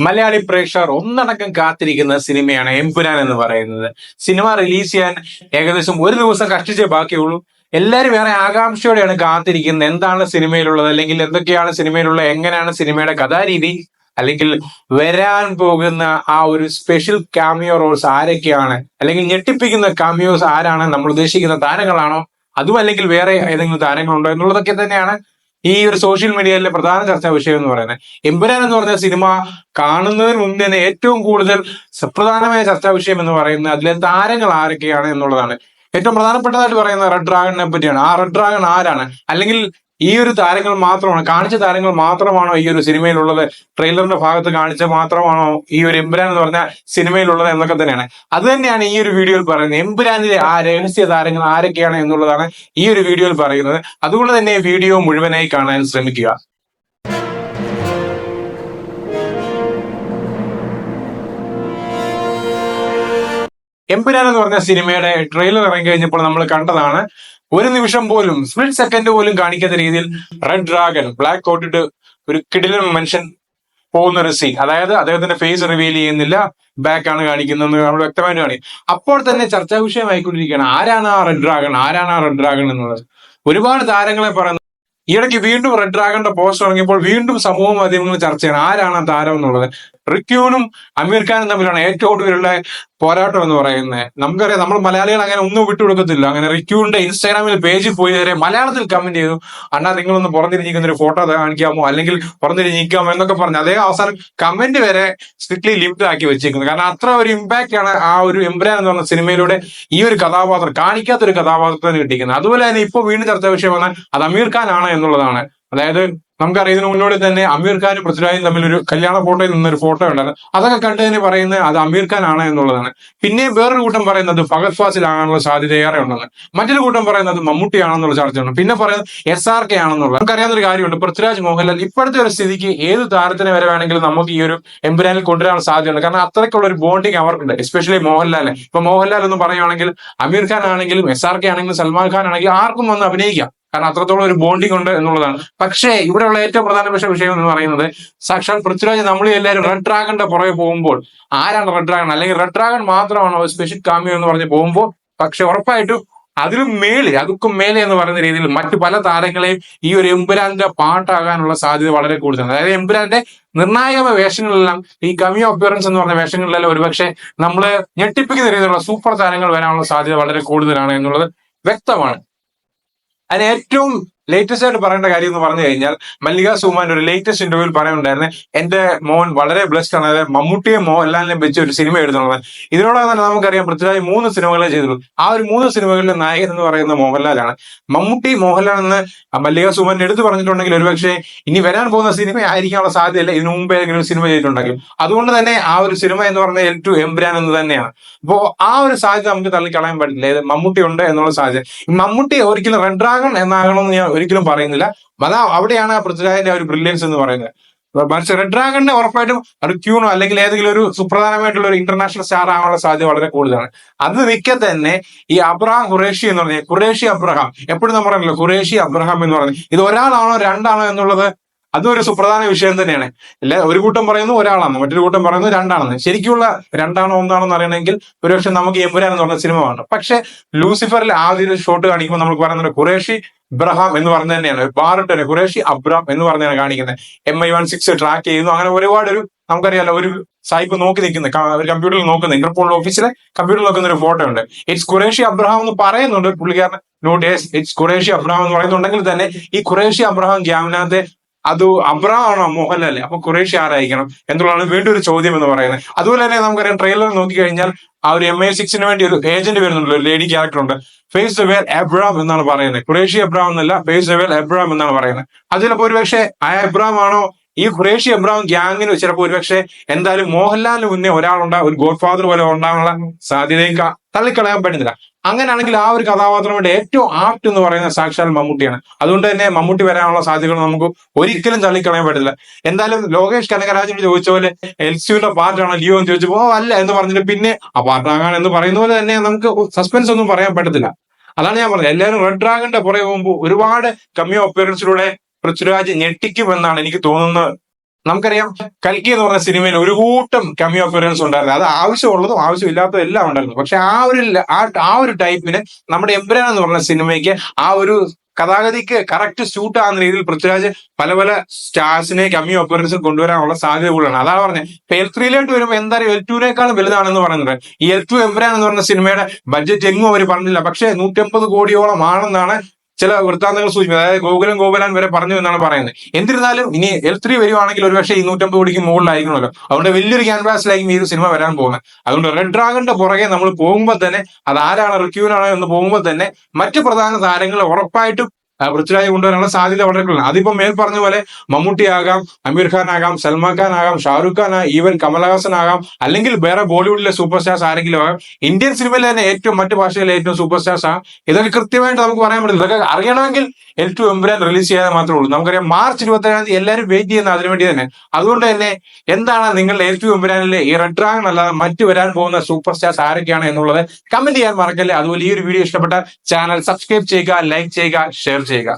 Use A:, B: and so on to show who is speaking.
A: മലയാളി പ്രേക്ഷകർ ഒന്നടക്കം കാത്തിരിക്കുന്ന സിനിമയാണ് എമ്പുരാൻ എന്ന് പറയുന്നത്. സിനിമ റിലീസ് ചെയ്യാൻ ഏകദേശം ഒരു ദിവസം കഷ്ടിച്ചേ ബാക്കിയുള്ളൂ. എല്ലാവരും വേറെ ആകാംക്ഷയോടെയാണ് കാത്തിരിക്കുന്നത്. എന്താണ് സിനിമയിലുള്ളത്, അല്ലെങ്കിൽ എന്തൊക്കെയാണ് സിനിമയിലുള്ള, എങ്ങനെയാണ് സിനിമയുടെ കഥാരീതി, അല്ലെങ്കിൽ വരാൻ പോകുന്ന ആ ഒരു സ്പെഷ്യൽ കാമിയോ റോൾസ് ആരൊക്കെയാണ്, അല്ലെങ്കിൽ ഞെട്ടിപ്പിക്കുന്ന കാമിയോസ് ആരാണ്, നമ്മൾ ഉദ്ദേശിക്കുന്ന താരങ്ങളാണോ, അതും അല്ലെങ്കിൽ വേറെ ഏതെങ്കിലും താരങ്ങളുണ്ടോ എന്നുള്ളതൊക്കെ തന്നെയാണ് ഈ ഒരു സോഷ്യൽ മീഡിയയിലെ പ്രധാന ചർച്ചാ വിഷയം എന്ന് പറയുന്നത്. എമ്പുരാൻ എന്ന് പറഞ്ഞ സിനിമ കാണുന്നതിന് മുമ്പ് തന്നെ ഏറ്റവും കൂടുതൽ സുപ്രധാനമായ ചർച്ചാ വിഷയം എന്ന് പറയുന്നത് അതിലെ താരങ്ങൾ ആരൊക്കെയാണ് എന്നുള്ളതാണ്. ഏറ്റവും പ്രധാനപ്പെട്ടതായിട്ട് പറയുന്നത് റെഡ് ഡ്രാഗണിനെ പറ്റിയാണ്. ആ റെഡ് ഡ്രാഗൺ ആരാണ്, അല്ലെങ്കിൽ ഈ ഒരു താരങ്ങൾ മാത്രമാണോ, കാണിച്ച താരങ്ങൾ മാത്രമാണോ ഈ ഒരു സിനിമയിലുള്ളത്, ട്രെയിലറിന്റെ ഭാഗത്ത് കാണിച്ച മാത്രമാണോ ഈ ഒരു എമ്പുരാൻ എന്ന് പറഞ്ഞ സിനിമയിലുള്ളത് എന്നൊക്കെ തന്നെയാണ്. അത് തന്നെയാണ് ഈ ഒരു വീഡിയോയിൽ പറയുന്നത്. എമ്പുരാനിലെ ആ രഹസ്യ താരങ്ങൾ ആരൊക്കെയാണ് എന്നുള്ളതാണ് ഈ ഒരു വീഡിയോയിൽ പറയുന്നത്. അതുകൊണ്ട് തന്നെ വീഡിയോ മുഴുവനായി കാണാൻ ശ്രമിക്കുക. എമ്പുരാൻ എന്ന് പറഞ്ഞ സിനിമയുടെ ട്രെയിലർ ഇറങ്ങി കഴിഞ്ഞപ്പോൾ നമ്മൾ കണ്ടതാണ്, ഒരു നിമിഷം പോലും, സ്പ്ലിറ്റ് സെക്കൻഡ് പോലും കാണിക്കാത്ത രീതിയിൽ റെഡ് ഡ്രാഗൺ ബ്ലാക്ക് കോട്ടിട്ട് ഒരു കിടിലൻ മനുഷ്യൻ പോകുന്ന ഒരു സീൻ. അതായത് അദ്ദേഹത്തിന്റെ ഫേസ് റിവീൽ ചെയ്യുന്നില്ല, ബാക്ക് ആണ് കാണിക്കുന്നത് നമ്മൾ വ്യക്തമായിട്ട് കാണിക്കും. അപ്പോൾ തന്നെ ചർച്ചാ വിഷയമായിക്കൊണ്ടിരിക്കുകയാണ് ആരാണ് ആ റെഡ് ഡ്രാഗൺ, ആരാണ് ആ റെഡ് ഡ്രാഗൺ എന്നുള്ളത്. ഒരുപാട് താരങ്ങളെ പറയുന്നു. ഈയിടയ്ക്ക് വീണ്ടും റെഡ് ഡ്രാഗന്റെ പോസ്റ്റർ ഇറങ്ങിയപ്പോൾ വീണ്ടും സമൂഹ മാധ്യമങ്ങൾ ചർച്ച ചെയ്യണം ആരാണ് ആ താരം എന്നുള്ളത്. റിക്യൂനും അമീർ ഖാനും തമ്മിലാണ് ഏറ്റവും കൂടുതലുള്ള പോരാട്ടം എന്ന് പറയുന്നത്. നമുക്കറിയാം, നമ്മൾ മലയാളികൾ അങ്ങനെ ഒന്നും വിട്ടുകൊടുക്കത്തില്ല. അങ്ങനെ റിക്യൂവിന്റെ ഇൻസ്റ്റാഗ്രാമിൽ പേജിൽ പോയി വരെ മലയാളത്തിൽ കമന്റ് ചെയ്തു, അണ്ണാ നിങ്ങളൊന്ന് പുറത്തിരിഞ്ഞിരിക്കുന്ന ഒരു ഫോട്ടോ കാണിക്കാമോ, അല്ലെങ്കിൽ പുറത്തിരിഞ്ഞിരിക്കാമോ എന്നൊക്കെ പറഞ്ഞു അദ്ദേഹം അവസാനം കമന്റ് വരെ സ്ട്രിക്ട്ലി ലിമിറ്റ് ആക്കി വെച്ചിരിക്കുന്നത്. കാരണം അത്ര ഒരു ഇമ്പാക്ട് ആണ് ആ ഒരു എമ്പുരാൻ എന്ന് പറഞ്ഞ സിനിമയിലൂടെ ഈ ഒരു കഥാപാത്രം, കാണിക്കാത്തൊരു കഥാപാത്രത്തിന് കിട്ടിയിരിക്കുന്നത്. അതുപോലെ തന്നെ ഇപ്പോൾ വീണ്ടും ചർച്ചാ വിഷയം വന്നാൽ അത് അമീർ ഖാൻ ആണ് എന്നുള്ളതാണ്. അതായത് നമുക്കറിയാം, ഇതിനു മുന്നോടി തന്നെ അമീർ ഖാനും പൃഥ്വിരാജും തമ്മിൽ ഒരു കല്യാണ ഫോട്ടോയിൽ നിന്നൊരു ഫോട്ടോ ഉണ്ടായിരുന്നു. അതൊക്കെ കണ്ടു തന്നെ പറയുന്നത് അത് അമീർ ഖാൻ ആണ് എന്നുള്ളതാണ്. പിന്നെ വേറൊരു കൂട്ടം പറയുന്നത് ഫഹദ് ഫാസിലാകാനുള്ള സാധ്യത ഏറെ ഉണ്ടെന്ന്, മറ്റൊരു കൂട്ടം പറയുന്നത് മമ്മൂട്ടിയാണെന്നുള്ള ചർച്ചയുണ്ട്, പിന്നെ പറയുന്നത് SRK ആണെന്നുള്ളത്. നമുക്കറിയാവുന്ന ഒരു കാര്യമുണ്ട്, പൃഥ്വിരാജ്, മോഹൻലാൽ ഇപ്പോഴത്തെ ഒരു സ്ഥിതിക്ക് ഏത് താരത്തിനെ വരെ വേണമെങ്കിലും നമുക്ക് ഈ ഒരു എമ്പുരാനിൽ കൊണ്ടുവരാൻ സാധ്യതയുണ്ട്. കാരണം അത്രയ്ക്കുള്ള ഒരു ബോണ്ടിങ് അവർക്കുണ്ട്, എസ്പെഷ്യലി മോഹൻലാൽ. ഇപ്പൊ മോഹൻലാൽ എന്ന് പറയുവാണെങ്കിൽ അമീർ ഖാൻ ആണെങ്കിലും SRK ആണെങ്കിലും സൽമാൻ ഖാൻ ആണെങ്കിലും ആർക്കും വന്ന് അഭിനയിക്കാം, കാരണം അത്രത്തോളം ഒരു ബോണ്ടിങ് ഉണ്ട് എന്നുള്ളതാണ്. പക്ഷേ ഇവിടെയുള്ള ഏറ്റവും പ്രധാനപ്പെട്ട വിഷയം എന്ന് പറയുന്നത്, സാക്ഷാൽ പൃഥ്വിരാജ് നമ്മൾ എല്ലാവരും റെഡ് ഡ്രാഗന്റെ പുറകെ പോകുമ്പോൾ ആരാണ് റെഡ് ഡ്രാഗൺ, അല്ലെങ്കിൽ റെഡ് ഡ്രാഗൺ മാത്രമാണോ സ്പെഷ്യൽ കാമിയോ എന്ന് പറഞ്ഞ് പോകുമ്പോൾ, പക്ഷെ ഉറപ്പായിട്ടും അതിലും മേലെ, അതുക്കും മേലെ എന്ന് പറയുന്ന രീതിയിൽ മറ്റു പല താരങ്ങളെയും ഈ ഒരു എമ്പുരാന്റെ പാട്ടാകാനുള്ള സാധ്യത വളരെ കൂടുതലാണ്. അതായത് എമ്പുരാന്റെ നിർണായക വേഷങ്ങളിലെല്ലാം, ഈ കമിയോ അപ്പിയറൻസ് എന്ന് പറഞ്ഞ വേഷങ്ങളിലെല്ലാം ഒരുപക്ഷെ നമ്മള് ഞെട്ടിപ്പിക്കുന്ന രീതിയിലുള്ള സൂപ്പർ താരങ്ങൾ വരാനുള്ള സാധ്യത വളരെ കൂടുതലാണ് എന്നുള്ളത് വ്യക്തമാണ്. അതിന് ഏറ്റവും ലേറ്റസ്റ്റ് ആയിട്ട് പറയേണ്ട കാര്യം എന്ന് പറഞ്ഞു കഴിഞ്ഞാൽ, മല്ലിക സുമാൻ ഒരു ലേറ്റസ്റ്റ് ഇന്റർവ്യൂവിൽ പറയുന്നുണ്ടായിരുന്നു, എന്റെ മോൻ വളരെ ബ്ലെസ്ഡ് ആണ്, അതായത് മമ്മൂട്ടിയെ മോഹൻലാലിനെ വെച്ച് ഒരു സിനിമ എഴുതുന്നത്. ഇതിനോടൊപ്പം തന്നെ നമുക്കറിയാം പൃഥ്വിരാജ് 3 സിനിമകളെ ചെയ്തിട്ടുള്ളൂ. ആ ഒരു 3 സിനിമകളിലെ നായകൻ എന്ന് പറയുന്നത് മോഹൻലാലാണ്. മമ്മൂട്ടി മോഹൻലാൽ എന്ന് മല്ലിക സുമാൻ എടുത്തു പറഞ്ഞിട്ടുണ്ടെങ്കിൽ ഒരുപക്ഷെ ഇനി വരാൻ പോകുന്ന സിനിമ ആയിരിക്കാനുള്ള സാധ്യതയില്ല, ഇതിനു മുമ്പ് ഏതെങ്കിലും സിനിമ ചെയ്തിട്ടുണ്ടെങ്കിൽ. അതുകൊണ്ട് തന്നെ ആ ഒരു സിനിമ എന്ന് പറഞ്ഞാൽ L2 എമ്പുരാൻ എന്ന് തന്നെയാണ്. അപ്പോ ആ ഒരു സാധ്യത നമുക്ക് തള്ളിക്കളയാൻ പറ്റില്ല, ഇത് മമ്മൂട്ടി ഉണ്ട് എന്നുള്ള സാധ്യത. മമ്മൂട്ടി ഒരിക്കലും റെഡ് ഡ്രാഗൺ എന്നാകണമെന്ന് ഞാൻ ഒരിക്കലും പറയുന്നില്ല. അതാ അവിടെയാണ് ആ പൃഥ്വിരാജിന്റെ ഒരു ബ്രില്യൻസ് എന്ന് പറയുന്നത്. മറിച്ച് റെഡ് ഡ്രാഗണിനെ ഉറപ്പായിട്ടും റിക്യൂണോ അല്ലെങ്കിൽ ഏതെങ്കിലും ഒരു സുപ്രധാനമായിട്ടുള്ള ഒരു ഇന്റർനാഷണൽ സ്റ്റാർ ആവാനുള്ള സാധ്യത വളരെ കൂടുതലാണ്. അത് നിൽക്കെ തന്നെ ഈ അബ്രഹാം ഖുറേഷി എന്ന് പറഞ്ഞ ഖുറേഷി അബ്രഹാം, എപ്പോഴും നമ്മൾ പറയുന്നത് ഖുറേഷി അബ്രഹാം എന്ന് പറയുന്നത്, ഇത് ഒരാളാണോ രണ്ടാണോ എന്നുള്ളത് അതും ഒരു സുപ്രധാന വിഷയം തന്നെയാണ്. അല്ലെ, ഒരു കൂട്ടം പറയുന്നു ഒരാളാണ്, മറ്റൊരു കൂട്ടം പറയുന്നു രണ്ടാണെന്ന്. ശരിക്കുള്ള രണ്ടാണോ ഒന്നാണോ എന്ന് അറിയണമെങ്കിൽ ഒരുപക്ഷെ നമുക്ക് എമ്പുരാൻ എന്ന് പറഞ്ഞ സിനിമ വേണം. പക്ഷെ ലൂസിഫറിൽ ആദ്യം ഒരു ഷോട്ട് കാണിക്കുമ്പോൾ നമുക്ക് പറയുന്നത് ഖുറേഷി ഇബ്രഹാം എന്ന് പറഞ്ഞ തന്നെയാണ്, ബാറിട്ട് തന്നെ ഖുറേഷി അബ്രാം എന്ന് പറഞ്ഞാണ് കാണിക്കുന്നത്. MI16 ട്രാക്ക് ചെയ്യുന്നു, അങ്ങനെ ഒരുപാട് ഒരു നമുക്കറിയാലോ, ഒരു സായിപ്പ് നോക്കി നിൽക്കുന്ന, ഒരു കമ്പ്യൂട്ടറിൽ നോക്കുന്ന, ഇന്റർപോൾ ഓഫീസിലെ കമ്പ്യൂട്ടറിൽ നോക്കുന്ന ഒരു ഫോട്ടോ ഉണ്ട്. ഇറ്റ്സ് ഖുറേഷി അബ്രഹാം എന്ന് പറയുന്നുണ്ട് പുള്ളിക്കാരൻ, not yes it's Qureshi Abraham എന്ന് പറയുന്നുണ്ടെങ്കിൽ തന്നെ ഈ ഖുറേഷി അബ്രഹാം ഗ്യാമിനകത്തെ അത് അബ്രഹാം ആണോ മോഹൻലാല്, അപ്പൊ ഖുറേഷി ആരായിരിക്കണം എന്നുള്ളതാണ് വീണ്ടും ഒരു ചോദ്യം എന്ന് പറയുന്നത്. അതുപോലെ തന്നെ നമുക്കറിയാം ട്രെയിലർ നോക്കിക്കഴിഞ്ഞാൽ ആ ഒരു MI6 വേണ്ടി ഒരു ഏജന്റ് വരുന്നുണ്ടല്ലോ, ഒരു ലേഡി ക്യാരക്ടർ ഉണ്ട്, ഫേസ് ദ വെൽ എബ്രാം എന്നാണ് പറയുന്നത്. ഖുറേഷി എബ്രാം എന്നല്ല, ഫേസ് ദ വെൽ എബ്രാം എന്നാണ് പറയുന്നത്. അത് ചിലപ്പോൾ ഒരുപക്ഷെ ആ എബ്രാം ആണോ ഈ ഖുറേഷി എബ്രാം ഗ്യാങ്ങിന് ചിലപ്പോൾ ഒരുപക്ഷെ എന്തായാലും മോഹൻലാലിന് മുന്നേ ഒരാളുണ്ടാ, ഒരു ഗോഡ് ഫാദർ പോലെ ഉണ്ടാകാനുള്ള സാധ്യതയും തള്ളിക്കളയാൻ പറ്റുന്നില്ല. അങ്ങനെയാണെങ്കിൽ ആ ഒരു കഥാപാത്രങ്ങളുടെ ഏറ്റവും ആപ്റ്റ് എന്ന് പറയുന്നത് സാക്ഷാൽ മമ്മൂട്ടിയാണ്. അതുകൊണ്ട് തന്നെ മമ്മൂട്ടി വരാനുള്ള സാധ്യതകൾ നമുക്ക് ഒരിക്കലും തള്ളിക്കളയാൻ പറ്റില്ല. എന്തായാലും ലോകേഷ് കനകരാജിനോട് ചോദിച്ച പോലെ LCUന്റെ പാർട്ടാണോ ലിയോ എന്ന് ചോദിച്ചപ്പോ അല്ല എന്ന് പറഞ്ഞിട്ട് പിന്നെ ആ പാർട്ടാകാൻ എന്ന് പറയുന്ന പോലെ തന്നെ നമുക്ക് സസ്പെൻസ് ഒന്നും പറയാൻ പറ്റത്തില്ല. അതാണ് ഞാൻ പറഞ്ഞത്, എല്ലാവരും റെഡ് ഡ്രാഗന്റെ പുറകെ പോകുമ്പോൾ ഒരുപാട് കമ്മിയോ അപ്പിയറൻസിലൂടെ പൃഥ്വിരാജ് ഞെട്ടിക്കുമെന്നാണ് എനിക്ക് തോന്നുന്നത്. നമുക്കറിയാം കൽക്കി എന്ന് പറഞ്ഞ സിനിമയിൽ ഒരു കൂട്ടം കമ്മിയോ അപ്പിയറൻസ് ഉണ്ടായിരുന്നു. അത് ആവശ്യമുള്ളതും ആവശ്യമില്ലാത്തതും എല്ലാം ഉണ്ടായിരുന്നു. പക്ഷെ ആ ഒരു ടൈപ്പിന് നമ്മുടെ എമ്പുരാൻ എന്ന് പറഞ്ഞ സിനിമയ്ക്ക് ആ ഒരു കഥാഗതിക്ക് കറക്റ്റ് സ്യൂട്ട് ആകുന്ന രീതിയിൽ പൃഥ്വിരാജ് പല പല സ്റ്റാർസിനെ കമ്മിയോ അപ്പിയറൻസും കൊണ്ടുവരാനുള്ള സാധ്യത കൂടുതലാണ്. അതാണ് പറഞ്ഞത്. ഇപ്പൊ L3 വരുമ്പോൾ എന്തായാലും L2 വലുതാണെന്ന് പറയുന്നത്. ഈ L2 എമ്പുരാൻ എന്ന് പറഞ്ഞ സിനിമയുടെ ബഡ്ജറ്റ് എങ്ങും അവർ പറഞ്ഞില്ല. പക്ഷെ 150 കോടിയോളം ആണെന്നാണ് ചില വൃത്താന്തങ്ങൾ സൂചിപ്പിക്കുന്നത്. അതായത് ഗോകുലൻ വരെ പറഞ്ഞു എന്നാണ് പറയുന്നത്. എന്നിരുന്നാലും ഇനി L3 വരുവാണെങ്കിൽ ഒരുപക്ഷെ 250 കോടിക്ക് മുകളിലായിരിക്കണമല്ലോ. അതുകൊണ്ട് വലിയൊരു ക്യാൻവാസിലായിരിക്കും ഈ ഒരു സിനിമ വരാൻ പോകുന്നത്. അതുകൊണ്ട് റെഡ് ഡ്രാഗന്റെ പുറകെ നമ്മൾ പോകുമ്പോൾ തന്നെ അത് ആരാണ്, റിക്യൂനാണോ എന്ന് പോകുമ്പോൾ തന്നെ മറ്റു പ്രധാന താരങ്ങൾ ഉറപ്പായിട്ടും പൃഥ്വിരാജ് കൊണ്ടുവരാനുള്ള സാധ്യത വളരെ കൂടുതലാണ്. അതിപ്പോ മേൽ പറഞ്ഞ പോലെ മമ്മൂട്ടി ആകാം, അമീർ ഖാൻ ആകാം, സൽമാൻ ഖാൻ ആകാം, ഷാറുഖ് ഖാൻ, ഈവൻ കമലഹാസൻ ആകാം, അല്ലെങ്കിൽ വേറെ ബോളിവുഡിലെ സൂപ്പർ സ്റ്റാർസ് ആരെങ്കിലും ആകാം. ഇന്ത്യൻ സിനിമയിലെ തന്നെ മറ്റു ഭാഷകളിലെ ഏറ്റവും സൂപ്പർ സ്റ്റാർസ് ആകാം. ഇതൊക്കെ കൃത്യമായിട്ട് നമുക്ക് പറയാൻ പറ്റില്ല. ഇതൊക്കെ അറിയണമെങ്കിൽ L2 എമ്പുരാൻ റിലീസ് ചെയ്യാതെ മാത്രമേ ഉള്ളൂ. നമുക്കറിയാം March 27 എല്ലാവരും വെയിറ്റ് ചെയ്യുന്ന അതിനുവേണ്ടി തന്നെ. അതുകൊണ്ട് തന്നെ എന്താണ് നിങ്ങളുടെ L2 എമ്പുരാനിലെ ഈ റെഡ് ഡ്രാഗൺ അല്ലാതെ മറ്റു വരാൻ പോകുന്ന സൂപ്പർ സ്റ്റാർസ് ആരൊക്കെയാണ് എന്നുള്ളത് കമന്റ് ചെയ്യാൻ മറക്കല്ലേ. അതുപോലെ ഈ ഒരു വീഡിയോ ഇഷ്ടപ്പെട്ട ചാനൽ സബ്സ്ക്രൈബ് ചെയ്യുക, ലൈക്ക് ചെയ്യുക, ഷെയർ ചെയ്യുക.